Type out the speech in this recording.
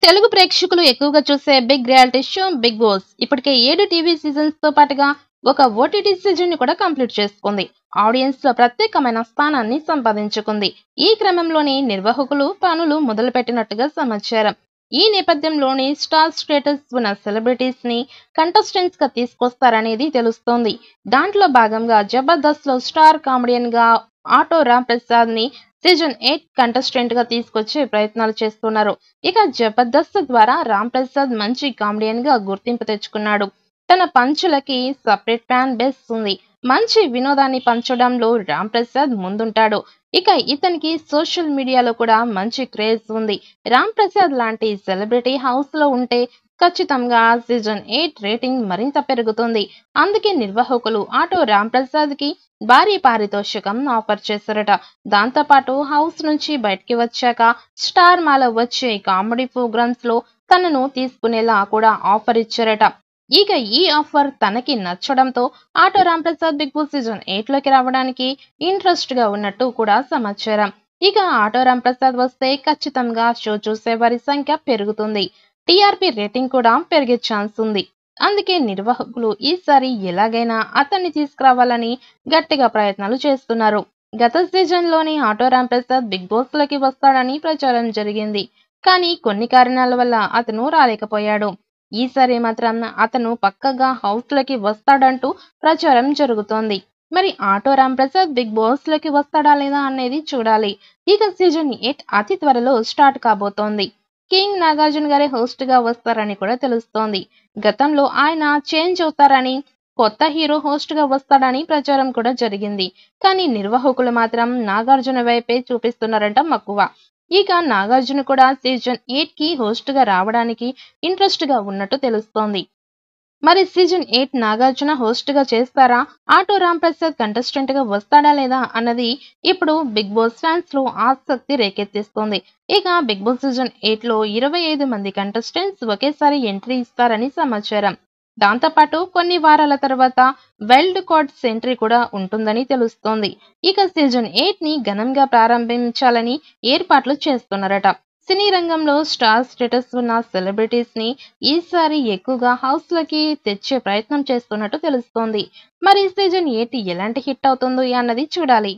తెలుగు ప్రేక్షకులు ఎక్కువగా చూసే big reality show big boss ఇప్పటికే 7 టీవీ సీజన్స్ తో పాటుగా ఒక ఓటీటీ సీజన్ ని కూడా కంప్లీట్ చేసుకుంది. ఆడియన్స్ లో ప్రత్యేకమైన స్థానాన్ని సంపాదించుకుంది. ఈ క్రమంలోనే నిర్వాహకులు పనులు మొదలుపెట్టినట్టుగా సమాచారం. ఈ నేపథ్యంలోనే స్టార్ స్టేటస్ ఉన్న సెలబ్రిటీస్ ని కంటెస్టెంట్స్ గా తీసుకొస్తారనేది తెలుస్తోంది. దాంట్లో భాగంగా జబర్దస్త్ లో స్టార్ కామెడియన్ గా ఆటో రామ్ ప్రసాద్ ని సీజన్ 8 కంటెస్టెంట్ గా తీసుకొచ్చే ప్రయత్నాలు చేస్తున్నారు. ఇక జబర్దస్త్ ద్వారా రామ్ ప్రసాద్ మంచి కామెడియన్ గా గుర్తింపు తెచ్చుకున్నాడు. తన పంచులకి సపరేట్ ఫ్యాన్ బేస్ ఉంది. మంచి వినోదాన్ని పంచడంలో రామ్ ప్రసాద్ ముందుంటాడు. ఇక ఇతనికి సోషల్ మీడియాలో కూడా మంచి క్రేజ్ ఉంది. రామ్ ప్రసాద్ లాంటి సెలబ్రిటీ హౌస్ లో ఉంటే ఖచ్చితంగా సీజన్ 8 రేటింగ్ మరింత పెరుగుతుంది. అందుకే నిర్వాహకులు ఆటో రామ్ ప్రసాద్ కి భారీ పారితోషికం ఆఫర్ చేశారట. దాంతోపాటు హౌస్ నుంచి బయటికి వచ్చాక స్టార్ మాలో వచ్చే కామెడీ ప్రోగ్రామ్స్ లో తనను తీసుకునేలా కూడా ఆఫర్ ఇచ్చారట. ఇక ఈ ఆఫర్ తనకి నచ్చడంతో auto Ram Prasad big Boss season 8 లోకి రావడానికి ఇంట్రెస్ట్ గా ఉన్నట్టు కూడా సమాచారం. ఇక ఆటో రామ్ ప్రసాద్ వస్తే ఖచ్చితంగా షో చూసే వారి సంఖ్య పెరుగుతుంది. టీఆర్పీ రేటింగ్ కూడా పెరిగే ఛాన్స్ ఉంది. అందుకే నిర్వాహకులు ఈసారి ఎలాగైనా అతన్ని తీసుకురావాలని గట్టిగా ప్రయత్నాలు చేస్తున్నారు. గత సీజన్ లోని auto Ram Prasad big boss లోకి వస్తాడని ప్రచారం జరిగింది. కానీ కొన్ని కారణాల వల్ల అతను రాలేకపోయాడు. ఈసారి మాత్రం అతను పక్కగా హౌస్ లోకి వస్తాడంటూ ప్రచారం జరుగుతోంది. మరి auto Ram Prasad big boss లోకి వస్తాడా లేదా అనేది చూడాలి. ఇక సీజన్ 8 అతి త్వరలో స్టార్ట్ కాబోతోంది. కింగ్ నాగార్జున గారే హోస్ట్ గా వస్తారని కూడా తెలుస్తోంది. గతంలో ఆయన చేంజ్ అవుతారని, కొత్త హీరో హోస్ట్ గా వస్తాడని ప్రచారం కూడా జరిగింది. కానీ నిర్వాహకులు మాత్రం నాగార్జున వైపే చూపిస్తున్నారంట మక్కువ. ఇక నాగార్జున కూడా సీజన్ 8 కి హోస్ట్ గా రావడానికి ఇంట్రెస్ట్ గా ఉన్నట్టు తెలుస్తోంది. మరి సీజన్ 8 నాగార్జున హోస్ట్ గా చేస్తారా, ఆటో రామ్ ప్రసాద్ కంటెస్టెంట్ గా వస్తాడా లేదా అన్నది ఇప్పుడు బిగ్ బాస్ ఫ్యాన్స్ లో ఆసక్తి రేకెత్తిస్తోంది. ఇక బిగ్ బాస్ సీజన్ 8 లో 25 మంది కంటెస్టెంట్స్ ఒకేసారి ఎంట్రీ ఇస్తారని సమాచారం. దాంతోపాటు కొన్ని వారాల తర్వాత వైల్డ్ కార్డ్స్ ఎంట్రీ కూడా ఉంటుందని తెలుస్తోంది. ఇక సీజన్ 8 ని ఘనంగా ప్రారంభించాలని ఏర్పాట్లు చేస్తున్నారట. సినీ రంగంలో స్టార్ స్టేటస్ ఉన్న సెలబ్రిటీస్ ని ఈసారి ఎక్కువగా హౌస్ లోకి తెచ్చే ప్రయత్నం చేస్తున్నట్టు తెలుస్తోంది. మరి సీజన్ 8 ఎలాంటి హిట్ అవుతుందో అన్నది చూడాలి.